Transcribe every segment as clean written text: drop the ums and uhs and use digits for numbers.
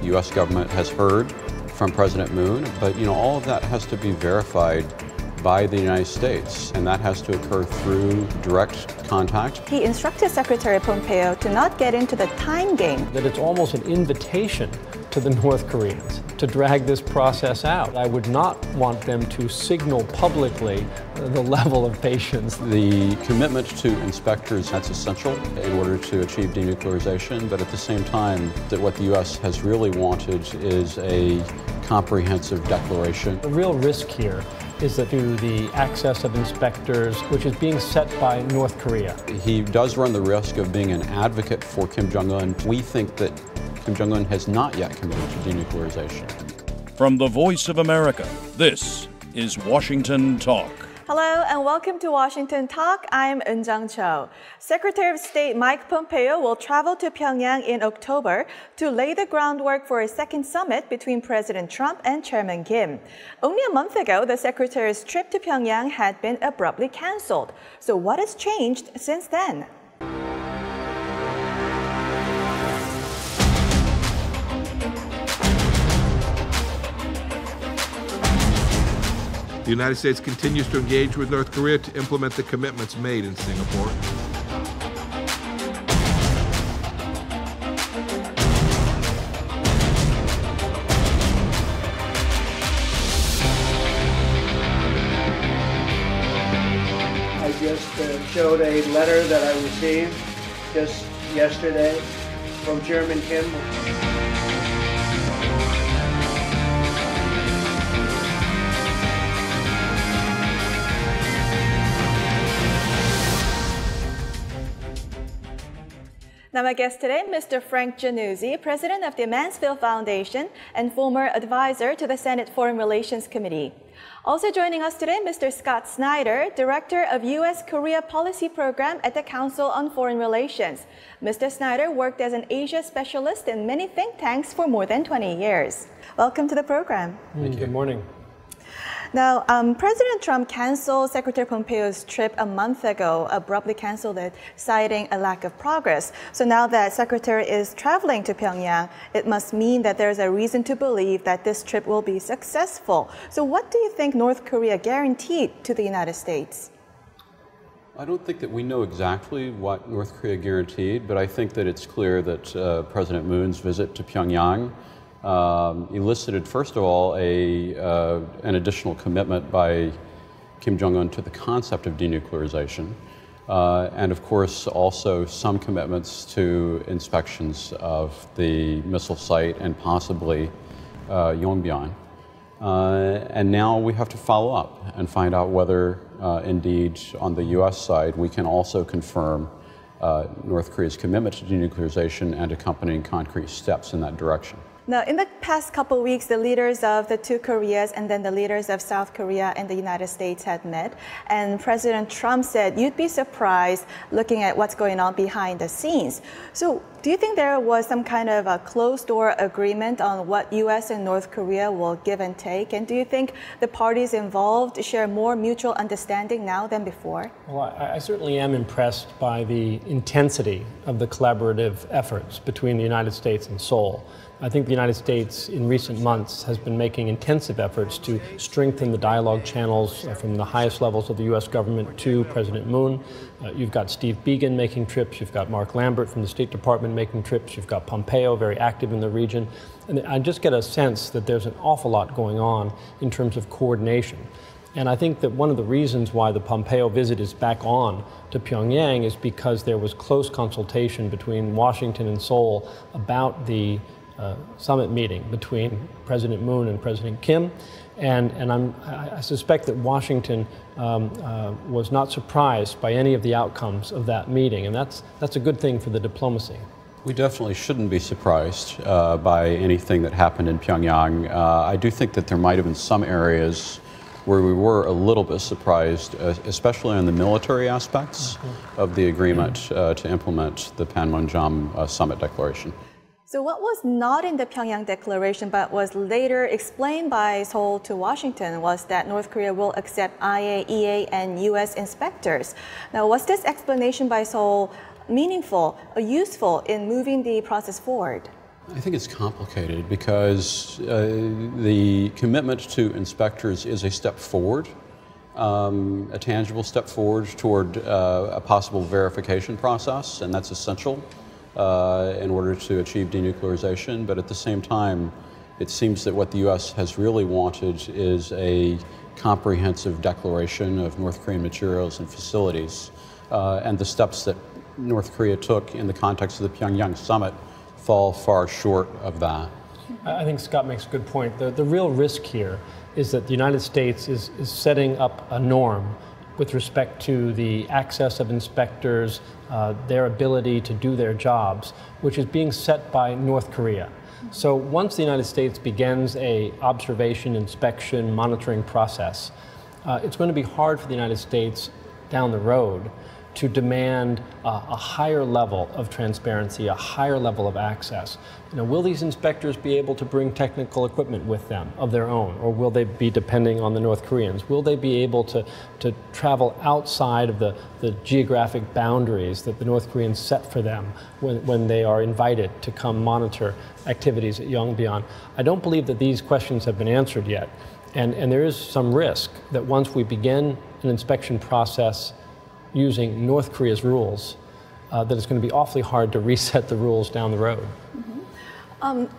the U.S. government has heard from President Moon, but all of that has to be verified by the United States, and that has to occur through direct contact. He instructed Secretary Pompeo to not get into the time game. That it's almost an invitation to the North Koreans to drag this process out. I would not want them to signal publicly the level of patience. The commitment to inspectors, that's essential in order to achieve denuclearization, but at the same time, that what the U.S. has really wanted is a comprehensive declaration. The real risk here is that through the access of inspectors, which is being set by North Korea. He does run the risk of being an advocate for Kim Jong-un. We think that Kim Jong-un has not yet committed to denuclearization. From the Voice of America, this is Washington Talk. Hello and welcome to Washington Talk. I'm Eun-jung Cho. Secretary of State Mike Pompeo will travel to Pyongyang in October to lay the groundwork for a second summit between President Trump and Chairman Kim. Only a month ago, the Secretary's trip to Pyongyang had been abruptly canceled. So what has changed since then? The United States continues to engage with North Korea to implement the commitments made in Singapore. I just showed a letter that I received just yesterday from Chairman Kim. Now my guest today, Mr. Frank Jannuzi, President of the Mansfield Foundation and former advisor to the Senate Foreign Relations Committee. Also joining us today, Mr. Scott Snyder, Director of U.S.-Korea Policy Program at the Council on Foreign Relations. Mr. Snyder worked as an Asia specialist in many think tanks for more than 20 years. Welcome to the program. Thank you. Good morning. Now, President Trump canceled Secretary Pompeo's trip a month ago, abruptly canceled it, citing a lack of progress. So now that Secretary is traveling to Pyongyang, it must mean that there's a reason to believe that this trip will be successful. So what do you think North Korea guaranteed to the United States? I don't think that we know exactly what North Korea guaranteed, but I think that it's clear that President Moon's visit to Pyongyang elicited, first of all, an additional commitment by Kim Jong-un to the concept of denuclearization, and of course also some commitments to inspections of the missile site and possibly Yongbyon. And now we have to follow up and find out whether indeed on the U.S. side we can also confirm North Korea's commitment to denuclearization and accompanying concrete steps in that direction. Now, in the past couple of weeks, the leaders of the two Koreas and then the leaders of South Korea and the United States had met. And President Trump said you'd be surprised looking at what's going on behind the scenes. So do you think there was some kind of a closed-door agreement on what U.S. and North Korea will give and take? And do you think the parties involved share more mutual understanding now than before? Well, I certainly am impressed by the intensity of the collaborative efforts between the United States and Seoul. I think the United States in recent months has been making intensive efforts to strengthen the dialogue channels from the highest levels of the U.S. government to President Moon. You've got Steve Biegun making trips, you've got Mark Lambert from the State Department making trips, you've got Pompeo very active in the region. And I just get a sense that there's an awful lot going on in terms of coordination. And I think that one of the reasons why the Pompeo visit is back on to Pyongyang is because there was close consultation between Washington and Seoul about the summit meeting between President Moon and President Kim, and I suspect that Washington was not surprised by any of the outcomes of that meeting, and that's a good thing for the diplomacy. We definitely shouldn't be surprised by anything that happened in Pyongyang. I do think that there might have been some areas where we were a little bit surprised, especially on the military aspects of the agreement to implement the Panmunjom Summit Declaration. So what was not in the Pyongyang Declaration but was later explained by Seoul to Washington was that North Korea will accept IAEA and U.S. inspectors. Now, was this explanation by Seoul meaningful or useful in moving the process forward? I think it's complicated because the commitment to inspectors is a step forward, a tangible step forward toward a possible verification process, and that's essential in order to achieve denuclearization. But at the same time, it seems that what the U.S. has really wanted is a comprehensive declaration of North Korean materials and facilities, and the steps that North Korea took in the context of the Pyongyang summit fall far short of that. I think Scott makes a good point. The real risk here is that the United States is setting up a norm with respect to the access of inspectors, their ability to do their jobs, which is being set by North Korea. So once the United States begins a observation, inspection, monitoring process, it's going to be hard for the United States down the road to demand a higher level of transparency, a higher level of access. Will these inspectors be able to bring technical equipment with them of their own, or will they be depending on the North Koreans? Will they be able to travel outside of the geographic boundaries that the North Koreans set for them when they are invited to come monitor activities at Yongbyon? I don't believe that these questions have been answered yet. And there is some risk that once we begin an inspection process using North Korea's rules, that it's going to be awfully hard to reset the rules down the road.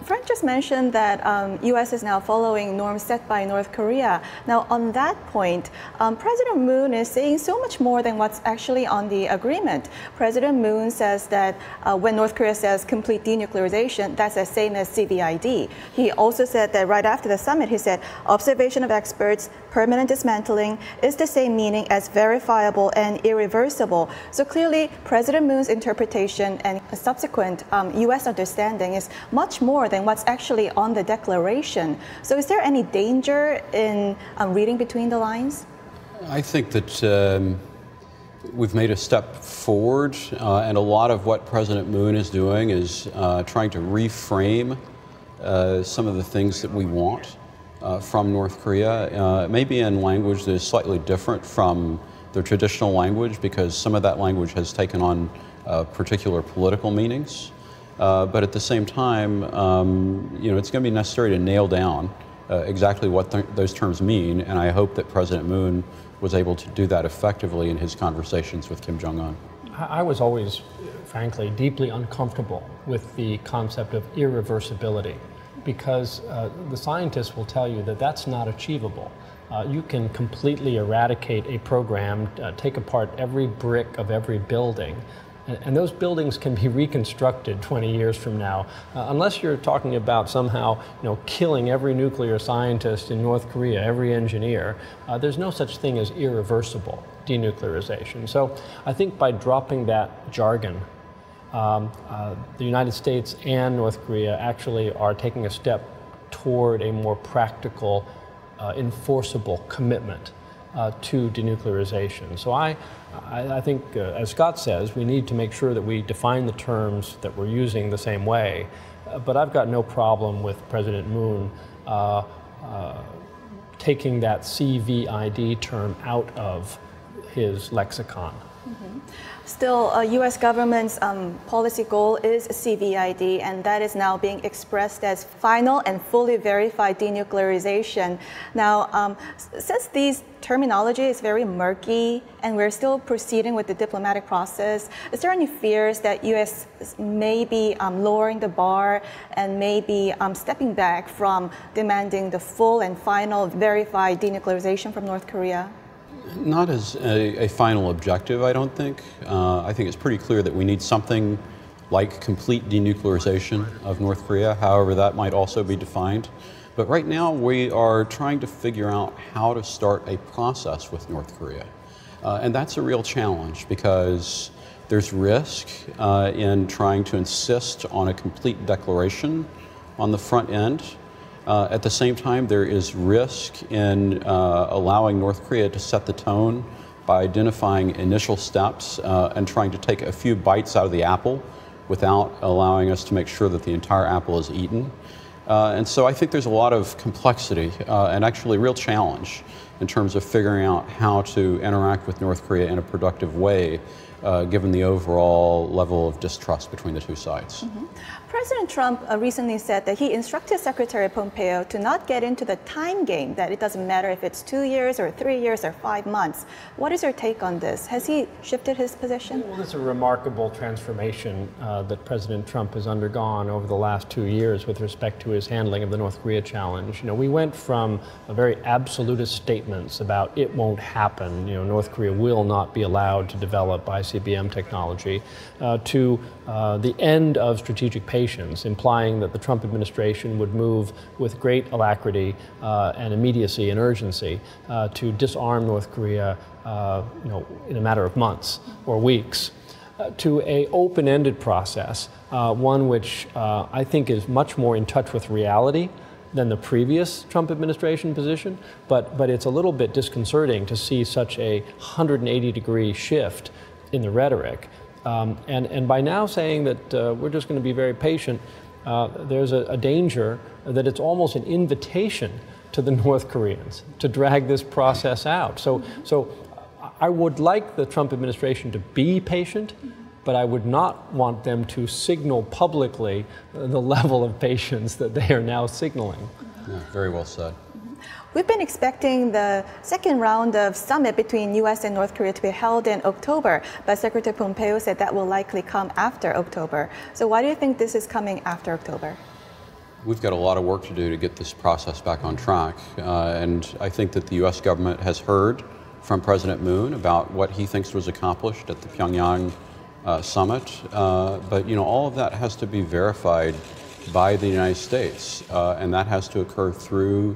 Frank just mentioned that U.S. is now following norms set by North Korea. Now, on that point, President Moon is saying so much more than what's actually on the agreement. President Moon says that when North Korea says complete denuclearization, that's the same as CVID. He also said that right after the summit, he said observation of experts, permanent dismantling is the same meaning as verifiable and irreversible. So clearly, President Moon's interpretation and subsequent U.S. understanding is much more than what's actually on the declaration. So is there any danger in reading between the lines? I think that we've made a step forward, and a lot of what President Moon is doing is trying to reframe some of the things that we want from North Korea. Maybe in language that is slightly different from their traditional language, because some of that language has taken on particular political meanings. But at the same time, it's going to be necessary to nail down exactly what those terms mean, and I hope that President Moon was able to do that effectively in his conversations with Kim Jong-un. I was always, frankly, deeply uncomfortable with the concept of irreversibility, because the scientists will tell you that that's not achievable. You can completely eradicate a program, take apart every brick of every building, and those buildings can be reconstructed 20 years from now, unless you're talking about somehow, killing every nuclear scientist in North Korea, every engineer. There's no such thing as irreversible denuclearization. So I think by dropping that jargon, the United States and North Korea actually are taking a step toward a more practical, enforceable commitment to denuclearization. So I think, as Scott says, we need to make sure that we define the terms that we're using the same way. But I've got no problem with President Moon taking that CVID term out of his lexicon. Mm-hmm. Still, U.S. government's policy goal is CVID, and that is now being expressed as final and fully verified denuclearization. Now, since these terminology is very murky and we're still proceeding with the diplomatic process, is there any fears that U.S. may be lowering the bar and maybe stepping back from demanding the full and final verified denuclearization from North Korea? Not as a final objective, I don't think. I think it's pretty clear that we need something like complete denuclearization of North Korea, however that might also be defined. But right now we are trying to figure out how to start a process with North Korea. And that's a real challenge because there's risk in trying to insist on a complete declaration on the front end. At the same time, there is risk in allowing North Korea to set the tone by identifying initial steps and trying to take a few bites out of the apple without allowing us to make sure that the entire apple is eaten. And so I think there's a lot of complexity and actually real challenge in terms of figuring out how to interact with North Korea in a productive way, given the overall level of distrust between the two sides. President Trump recently said that he instructed Secretary Pompeo to not get into the time game, that it doesn't matter if it's 2 years or 3 years or 5 months. What is your take on this? Has he shifted his position? Well, it's a remarkable transformation that President Trump has undergone over the last 2 years with respect to his handling of the North Korea challenge. You know, we went from very absolutist statements about it won't happen, you know, North Korea will not be allowed to develop ICBM technology, to the end of strategic patience, implying that the Trump administration would move with great alacrity and immediacy and urgency to disarm North Korea in a matter of months or weeks, to an open-ended process, one which I think is much more in touch with reality than the previous Trump administration position, but it's a little bit disconcerting to see such a 180-degree shift in the rhetoric. And by now saying that we're just going to be very patient, there's a danger that it's almost an invitation to the North Koreans to drag this process out. So I would like the Trump administration to be patient, but I would not want them to signal publicly the level of patience that they are now signaling. Yeah, very well said. We've been expecting the second round of summit between U.S. and North Korea to be held in October, but Secretary Pompeo said that will likely come after October. So why do you think this is coming after October? We've got a lot of work to do to get this process back on track, and I think that the U.S. government has heard from President Moon about what he thinks was accomplished at the Pyongyang summit, but you know, all of that has to be verified by the United States, and that has to occur through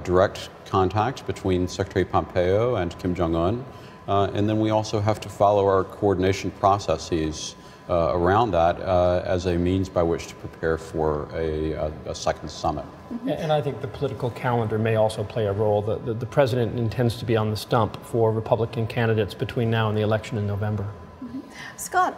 direct contact between Secretary Pompeo and Kim Jong-un, and then we also have to follow our coordination processes around that as a means by which to prepare for a second summit. And I think the political calendar may also play a role. The president intends to be on the stump for Republican candidates between now and the election in November. Scott,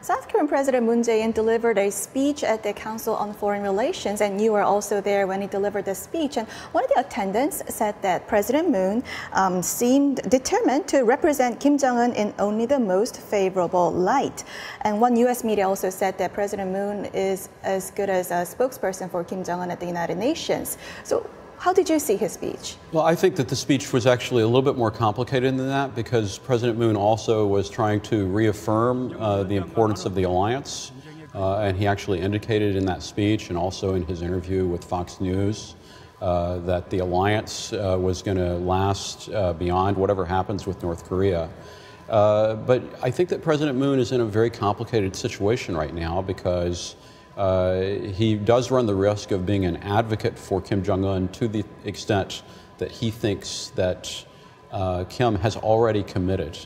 South Korean President Moon Jae-in delivered a speech at the Council on Foreign Relations, and you were also there when he delivered the speech. And one of the attendants said that President Moon seemed determined to represent Kim Jong-un in only the most favorable light. And one U.S. media also said that President Moon is as good as a spokesperson for Kim Jong-un at the United Nations. So how did you see his speech? Well, I think that the speech was actually a little bit more complicated than that, because President Moon also was trying to reaffirm the importance of the alliance, and he actually indicated in that speech and also in his interview with Fox News that the alliance was going to last beyond whatever happens with North Korea. But I think that President Moon is in a very complicated situation right now, because he does run the risk of being an advocate for Kim Jong-un to the extent that he thinks that Kim has already committed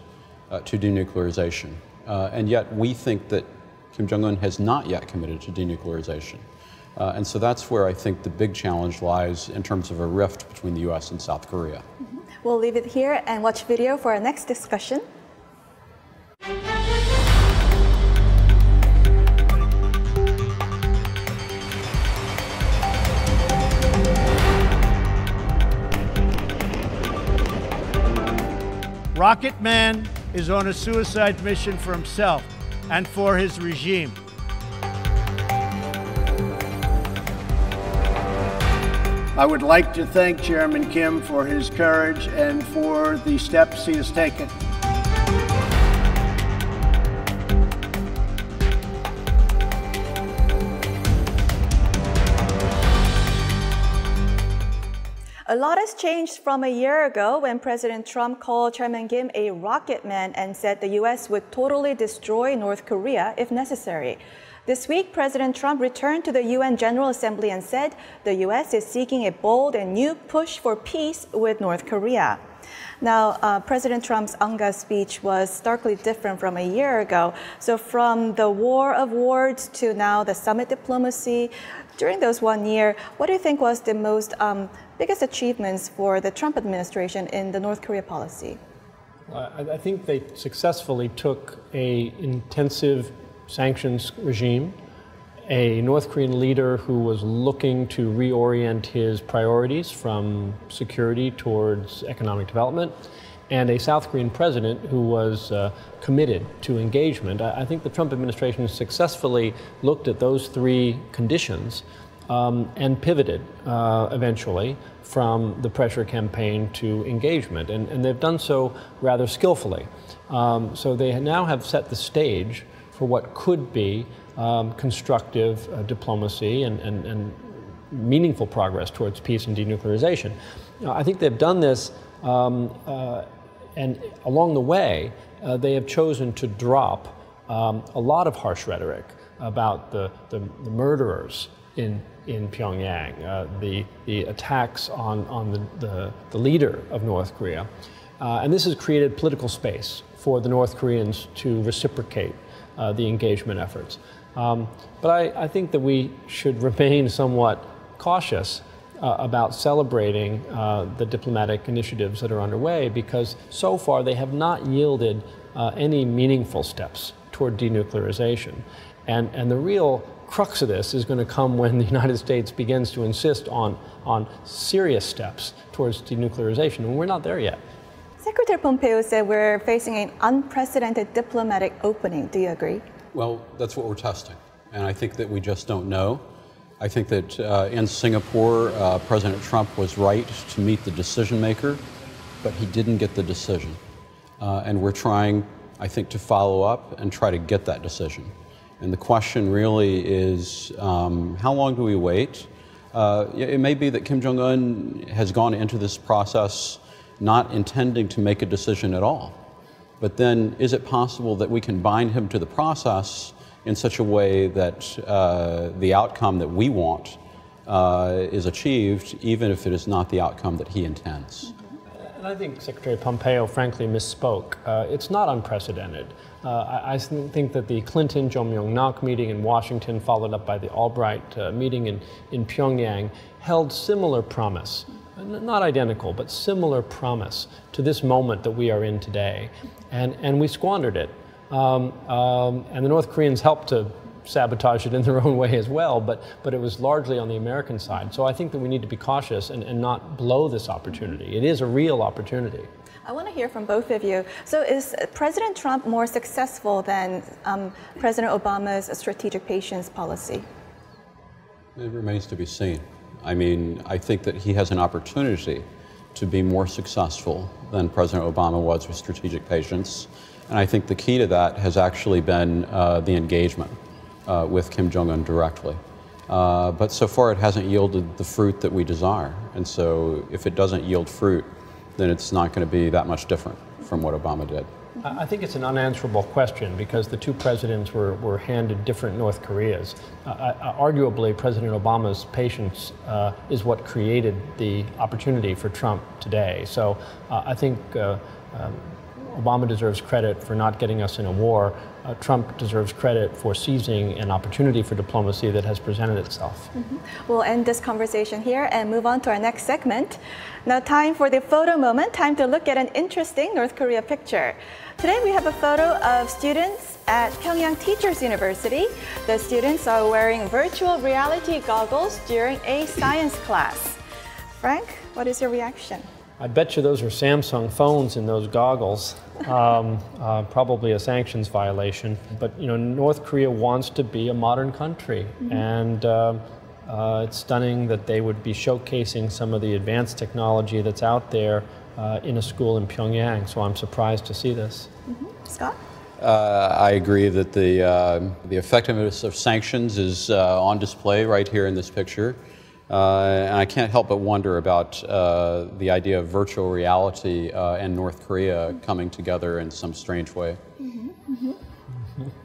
to denuclearization. And yet we think that Kim Jong-un has not yet committed to denuclearization. And so that's where I think the big challenge lies in terms of a rift between the U.S. and South Korea. We'll leave it here and watch video for our next discussion. Rocket Man is on a suicide mission for himself and for his regime. I would like to thank Chairman Kim for his courage and for the steps he has taken. A lot has changed from a year ago when President Trump called Chairman Kim a rocket man and said the U.S. would totally destroy North Korea if necessary. This week, President Trump returned to the UN General Assembly and said the U.S. is seeking a bold and new push for peace with North Korea. Now, President Trump's UNGA speech was starkly different from a year ago. So from the war of words to now the summit diplomacy, during those 1 year, what do you think was the most biggest achievements for the Trump administration in the North Korea policy? I think they successfully took an intensive sanctions regime a North Korean leader who was looking to reorient his priorities from security towards economic development, and a South Korean president who was committed to engagement. I think the Trump administration successfully looked at those three conditions and pivoted eventually from the pressure campaign to engagement, and they've done so rather skillfully. So they now have set the stage for what could be constructive diplomacy and meaningful progress towards peace and denuclearization. I think they've done this, and along the way, they have chosen to drop a lot of harsh rhetoric about the murderers in Pyongyang, the attacks on the leader of North Korea. And this has created political space for the North Koreans to reciprocate the engagement efforts. But I think that we should remain somewhat cautious about celebrating the diplomatic initiatives that are underway, because so far they have not yielded any meaningful steps toward denuclearization. And the real crux of this is going to come when the United States begins to insist on serious steps towards denuclearization, and we're not there yet. Secretary Pompeo said we're facing an unprecedented diplomatic opening. Do you agree? Well, that's what we're testing, and I think that we just don't know. I think that in Singapore, President Trump was right to meet the decision maker, but he didn't get the decision. And we're trying, I think, to follow up and try to get that decision. And the question really is, how long do we wait? It may be that Kim Jong-un has gone into this process not intending to make a decision at all. But then, is it possible that we can bind him to the process in such a way that the outcome that we want is achieved, even if it is not the outcome that he intends? And I think Secretary Pompeo frankly misspoke. It's not unprecedented. I think that the Clinton-Jong Myung-nak meeting in Washington, followed up by the Albright meeting in Pyongyang, held similar promise. Not identical, but similar promise to this moment that we are in today. And we squandered it. And the North Koreans helped to sabotage it in their own way as well, but it was largely on the American side. So I think that we need to be cautious and not blow this opportunity. It is a real opportunity. I want to hear from both of you. So is President Trump more successful than President Obama's strategic patience policy? It remains to be seen. I mean, I think that he has an opportunity to be more successful than President Obama was with strategic patience. And I think the key to that has actually been the engagement with Kim Jong-un directly. But so far it hasn't yielded the fruit that we desire. And so if it doesn't yield fruit, then it's not going to be that much different from what Obama did. I think it's an unanswerable question because the two presidents were handed different North Koreas. Arguably, President Obama's patience is what created the opportunity for Trump today. So I think Obama deserves credit for not getting us in a war. Trump deserves credit for seizing an opportunity for diplomacy that has presented itself. We'll end this conversation here and move on to our next segment. Now, time for the photo moment, time to look at an interesting North Korea picture. Today we have a photo of students at Pyongyang Teachers University. The students are wearing virtual reality goggles during a science class. Frank, what is your reaction? I bet you those are Samsung phones in those goggles. Probably a sanctions violation. But you know, North Korea wants to be a modern country, and it's stunning that they would be showcasing some of the advanced technology that's out there in a school in Pyongyang. So I'm surprised to see this. Scott? I agree that the effectiveness of sanctions is on display right here in this picture. And I can't help but wonder about the idea of virtual reality and North Korea coming together in some strange way.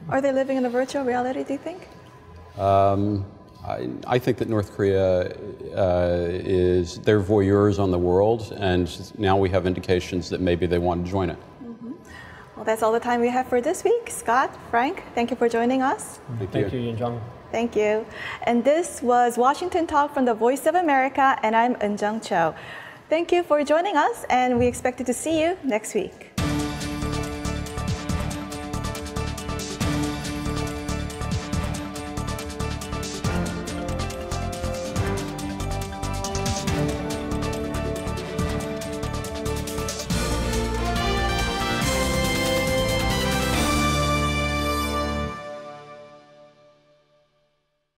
Are they living in a virtual reality, do you think? I think that North Korea they're voyeurs on the world, and now we have indications that maybe they want to join it. Well, that's all the time we have for this week. Scott, Frank, thank you for joining us. Thank you, Yoon Jung. Thank you. And this was Washington Talk from the Voice of America, and I'm Eun Jung Cho. Thank you for joining us, and we expect to see you next week.